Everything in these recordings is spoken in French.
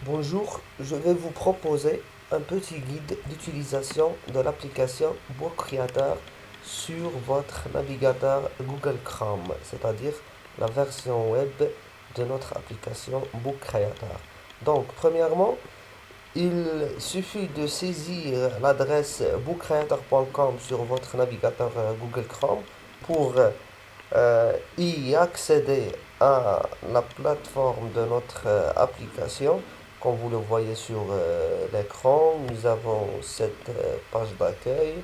Bonjour, je vais vous proposer un petit guide d'utilisation de l'application Book Creator sur votre navigateur Google Chrome, c'est-à-dire la version web de notre application Book Creator. Donc, premièrement, il suffit de saisir l'adresse bookcreator.com sur votre navigateur Google Chrome pour y accéder à la plateforme de notre application. Comme vous le voyez sur l'écran, nous avons cette page d'accueil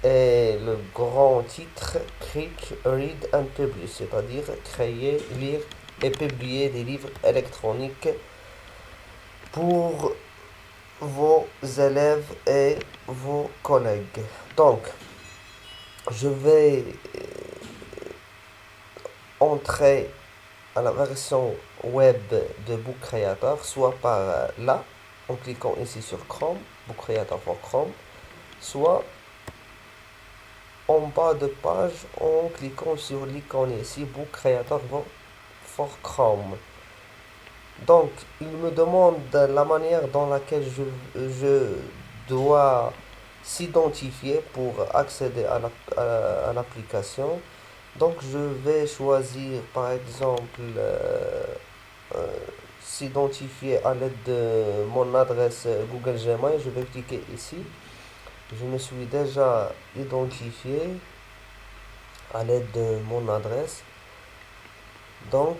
et le grand titre Click, Read and Publish, c'est-à-dire créer, lire et publier des livres électroniques pour vos élèves et vos collègues. Donc, je vais entrer à la version web de Book Creator, soit par là, en cliquant ici sur Chrome, Book Creator for Chrome, soit en bas de page en cliquant sur l'icône ici, Book Creator for Chrome. Donc, il me demande la manière dans laquelle je dois s'identifier pour accéder à l'application. Donc, je vais choisir par exemple s'identifier à l'aide de mon adresse Google Gmail. Je vais cliquer ici. Je me suis déjà identifié à l'aide de mon adresse. Donc,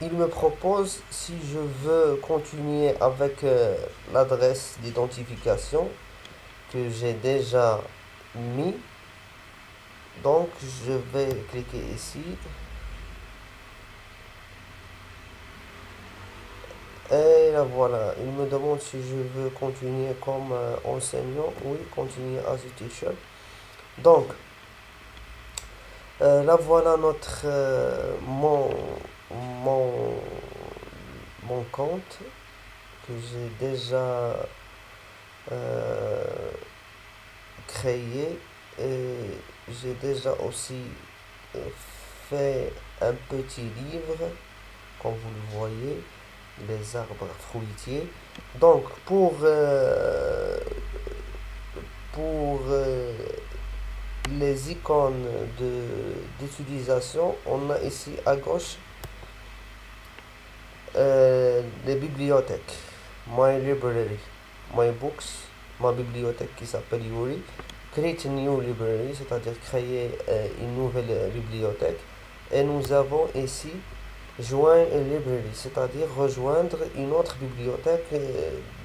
il me propose si je veux continuer avec l'adresse d'identification que j'ai déjà mis. Donc, je vais cliquer ici. Et là voilà, il me demande si je veux continuer comme enseignant. Oui, continuer as a teacher. Donc, là voilà mon, mon compte que j'ai déjà euh, créé et j'ai déjà aussi euh, fait un petit livre, comme vous le voyez, les arbres fruitiers. Donc, pour les icônes d'utilisation, on a ici à gauche les bibliothèques. My Library, My Books, ma bibliothèque qui s'appelle Yuri. Create a new library, c'est-à-dire créer une nouvelle bibliothèque. Et nous avons ici Join a library, c'est-à-dire rejoindre une autre bibliothèque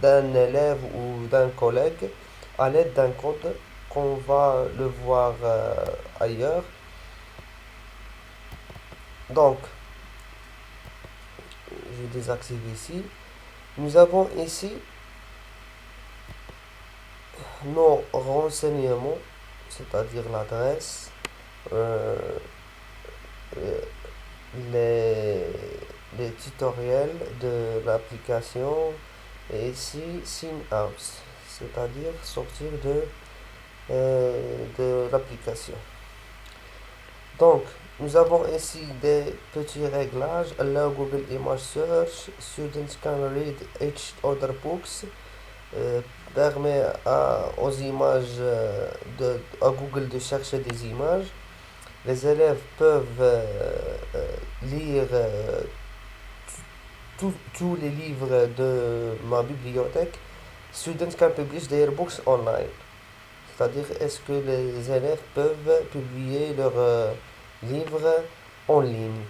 d'un élève ou d'un collègue à l'aide d'un code qu'on va le voir ailleurs. Donc, je désactive ici. Nous avons ici nos renseignements, c'est-à-dire l'adresse, euh, euh, les, les tutoriels de l'application et ici sign out, c'est-à-dire sortir de l'application. Donc, nous avons ici des petits réglages. Allow Google Image Search. Students can read each other books. euh, Permet aux images à Google de chercher des images. Les élèves peuvent lire tous les livres de ma bibliothèque. Students can publish their books online. C'est-à-dire, est-ce que les élèves peuvent publier leurs livres en ligne.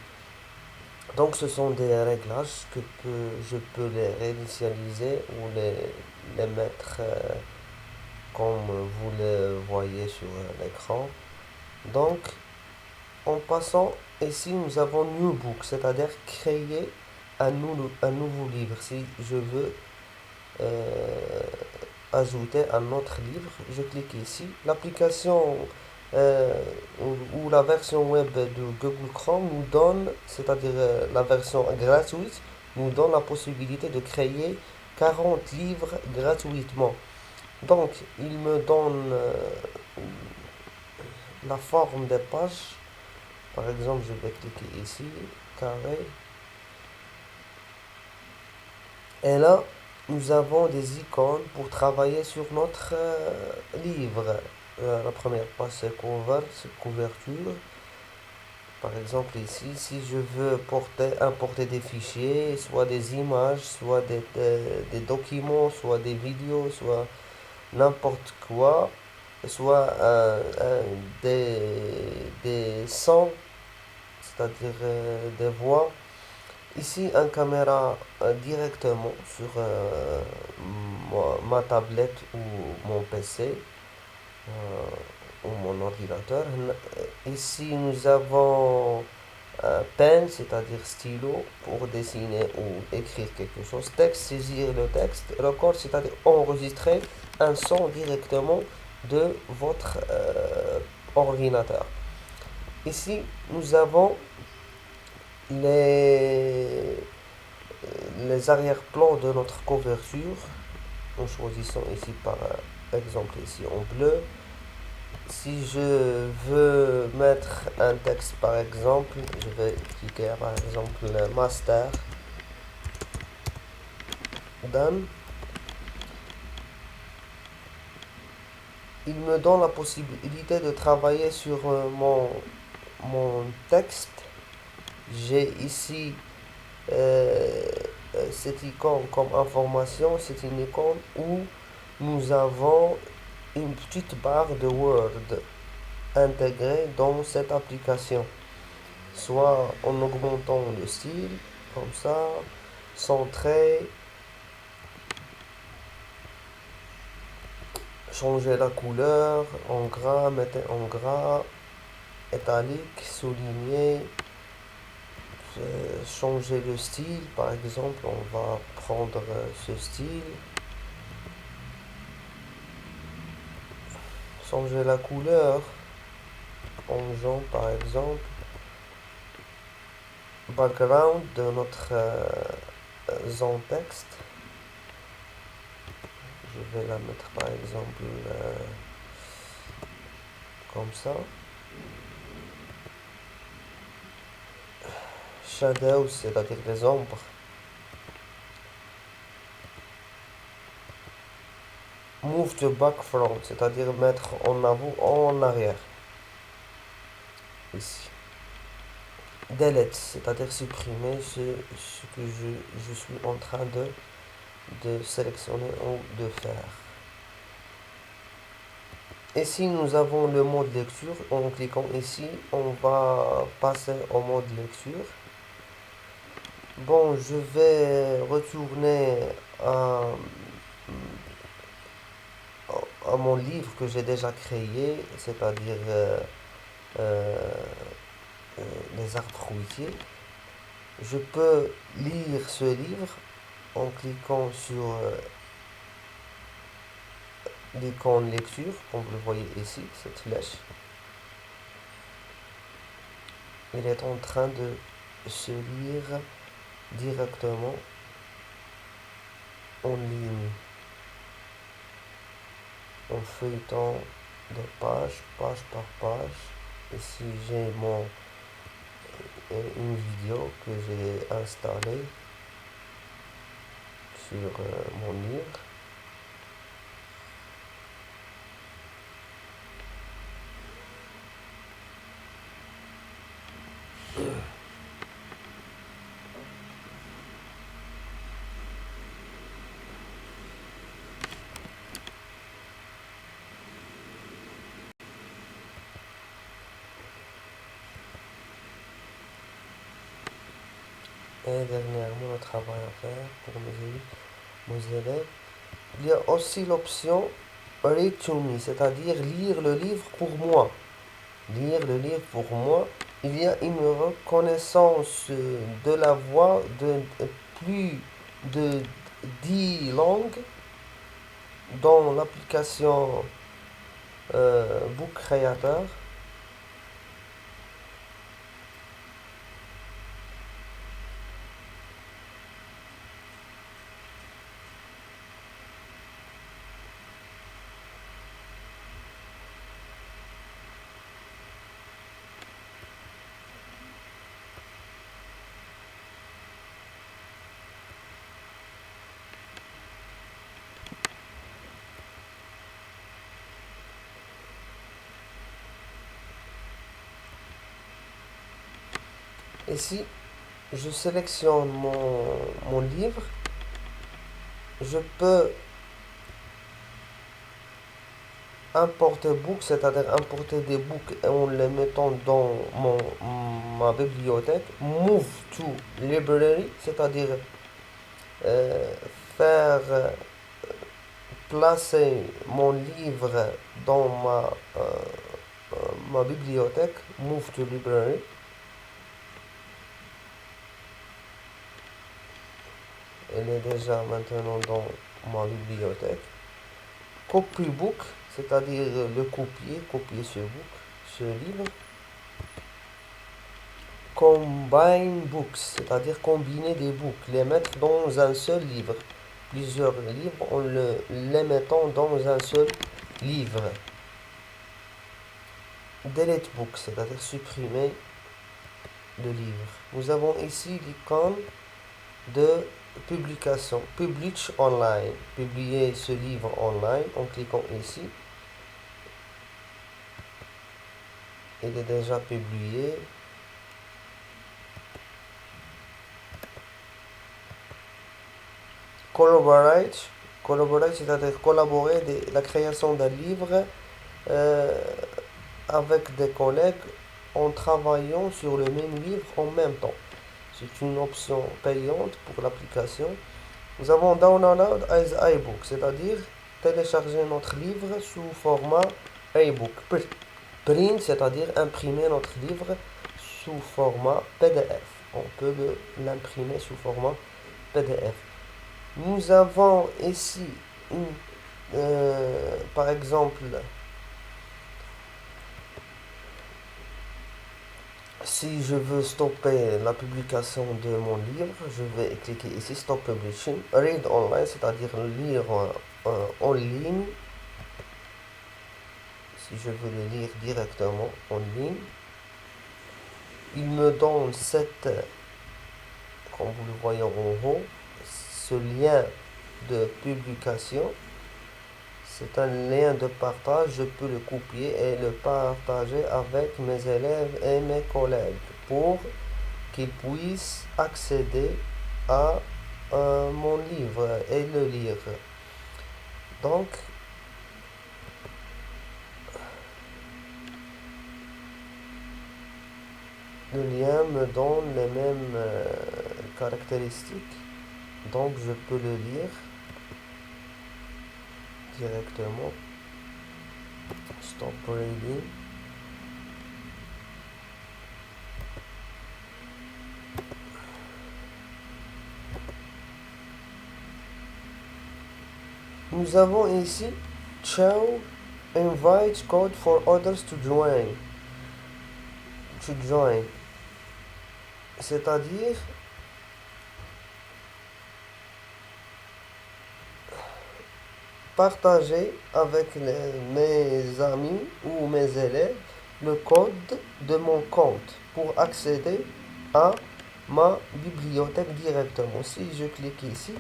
Donc, ce sont des réglages je peux les réinitialiser ou les mettre comme vous le voyez sur l'écran. Donc, en passant, ici, nous avons New Book, c'est-à-dire créer un nouveau livre. Si je veux euh, ajouter un autre livre, je clique ici. L'application euh, ou la version web de Google Chrome nous donne, c'est-à-dire la version gratuite, nous donne la possibilité de créer 40 livres gratuitement. Donc, il me donne la forme des pages. Par exemple, je vais cliquer ici, carré. Et là, nous avons des icônes pour travailler sur notre livre. La première page, c'est cover, c'est couverture. Par exemple, ici, si je veux importer des fichiers, soit des images, soit des documents, soit des vidéos, soit n'importe quoi, soit des sons, c'est-à-dire des voix. Ici, une caméra directement sur ma tablette ou mon PC ou mon ordinateur. Ici, nous avons un pen, c'est-à-dire stylo, pour dessiner ou écrire quelque chose. Texte, saisir le texte. Record, c'est-à-dire enregistrer un son directement de votre ordinateur. Ici, nous avons les, les arrière-plans de notre couverture. En choisissant ici par exemple ici en bleu. Si je veux mettre un texte par exemple, je vais cliquer par exemple master done. Il me donne la possibilité de travailler sur mon texte. J'ai ici euh, cette icône comme information, c'est une icône où nous avons une petite barre de Word intégrée dans cette application. Soit en augmentant le style, comme ça, centrer, changer la couleur, en gras, mettez en gras, italique, souligner, changer le style, par exemple, on va prendre ce style, changer la couleur, en jaune par exemple, background de notre zone texte, je vais la mettre par exemple comme ça. Shadows, c'est-à-dire les ombres. Move to back front, c'est-à-dire mettre en avant ou en arrière. Ici. Delete, c'est-à-dire supprimer ce que je suis en train de sélectionner ou de faire. Ici, nous avons le mode lecture. En cliquant ici, on va passer au mode lecture. Bon, je vais retourner à mon livre que j'ai déjà créé, c'est-à-dire euh, les arbres fruitiers. Je peux lire ce livre en cliquant sur l'icône lecture, comme vous le voyez ici, cette flèche. Il est en train de se lire directement en ligne, en feuilletant de page par page. Ici, j'ai une vidéo que j'ai installée sur mon livre. Et dernièrement, le travail à faire pour mes élèves. Il y a aussi l'option Read to me, c'est-à-dire lire le livre pour moi. Lire le livre pour moi. Il y a une reconnaissance de la voix de plus de 10 langues dans l'application Book Creator. Ici, je sélectionne mon livre. Je peux importer book, c'est-à-dire importer des books en les mettant dans ma bibliothèque. Move to library, c'est-à-dire euh, faire placer mon livre dans ma bibliothèque. Move to library. Elle est déjà maintenant dans ma bibliothèque. Copybook, c'est-à-dire le copier ce livre. Combine books, c'est-à-dire combiner des books, les mettre dans un seul livre. Plusieurs livres en les mettant dans un seul livre. Delete book, c'est-à-dire supprimer le livre. Nous avons ici l'icône de publication. Publish online. Publier ce livre online en cliquant ici. Il est déjà publié. Collaborate, c'est-à-dire collaborer la création d'un livre euh, avec des collègues en travaillant sur le même livre en même temps. C'est une option payante pour l'application. Nous avons Download as iBook, c'est-à-dire télécharger notre livre sous format iBook. Print, c'est-à-dire imprimer notre livre sous format PDF. On peut l'imprimer sous format PDF. Nous avons ici, par exemple, si je veux stopper la publication de mon livre, je vais cliquer ici Stop Publishing. Read online, c'est-à-dire lire en ligne. Si je veux le lire directement en ligne, il me donne comme vous le voyez en haut, ce lien de publication. C'est un lien de partage, je peux le copier et le partager avec mes élèves et mes collègues pour qu'ils puissent accéder à mon livre et le lire. Donc, le lien me donne les mêmes caractéristiques, donc je peux le lire directement. Stop reading. Nous avons ici Show invite code for others to join. C'est-à-dire partager avec mes amis ou mes élèves le code de mon compte pour accéder à ma bibliothèque directement. Si je clique ici,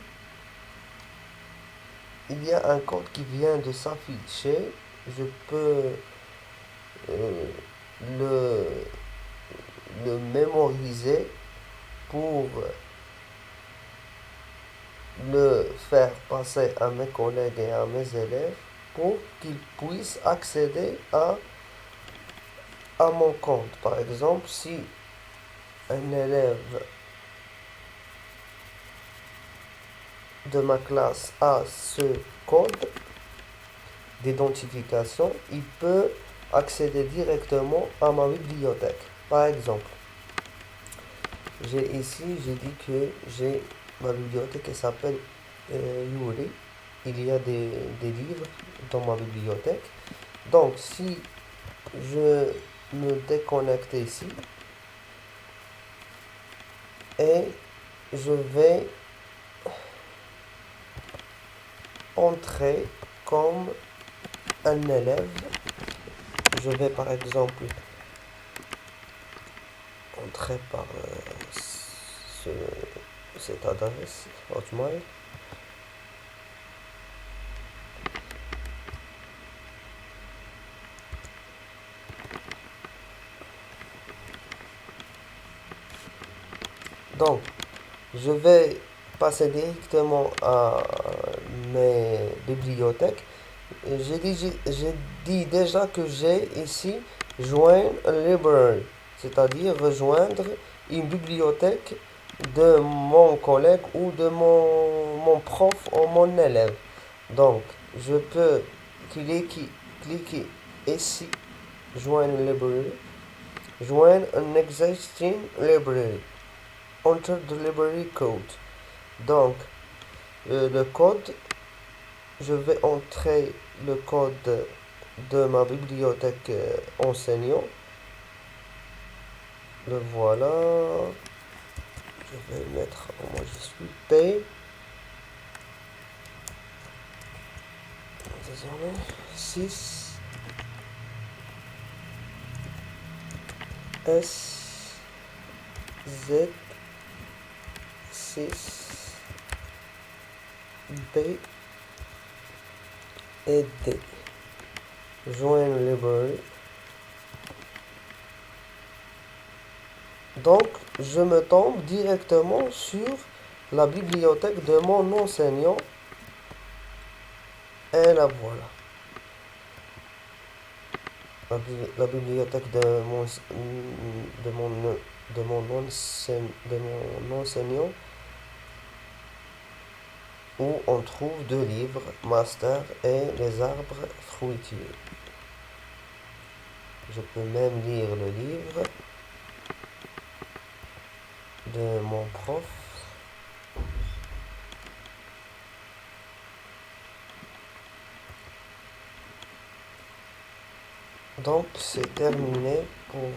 il y a un code qui vient de s'afficher. Je peux euh, le, le mémoriser pour le faire passer à mes collègues et à mes élèves pour qu'ils puissent accéder à mon compte. Par exemple, si un élève de ma classe a ce code d'identification, il peut accéder directement à ma bibliothèque. Par exemple, j'ai dit que j'ai ma bibliothèque qui s'appelle Yuri. Il y a des livres dans ma bibliothèque. Donc, si je me déconnecte ici et je vais entrer comme un élève, je vais par exemple entrer par cette adresse Hotmail. Donc, je vais passer directement à mes bibliothèques. J'ai dit déjà que j'ai ici join a library, c'est-à-dire rejoindre une bibliothèque de mon collègue ou de mon prof ou mon élève. Donc, je peux cliquer, cliquer ici, join a library, join an existing library, enter the library code. Donc, le code, je vais entrer le code de ma bibliothèque enseignant. Le voilà. Je vais mettre, moi je suis P. Désolé. 6 S Z 6 B et D. Join library. Donc, je me tombe directement sur la bibliothèque de mon enseignant. Et la voilà. La bibliothèque de mon, de mon enseignant où on trouve deux livres, Master et les arbres fruitiers. Je peux même lire le livre de mon prof. Donc c'est terminé pour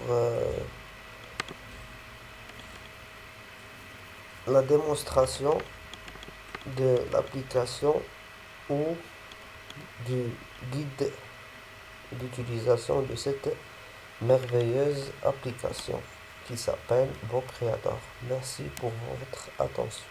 la démonstration de l'application ou du guide d'utilisation de cette merveilleuse application qui s'appelle Book Creator. Merci pour votre attention.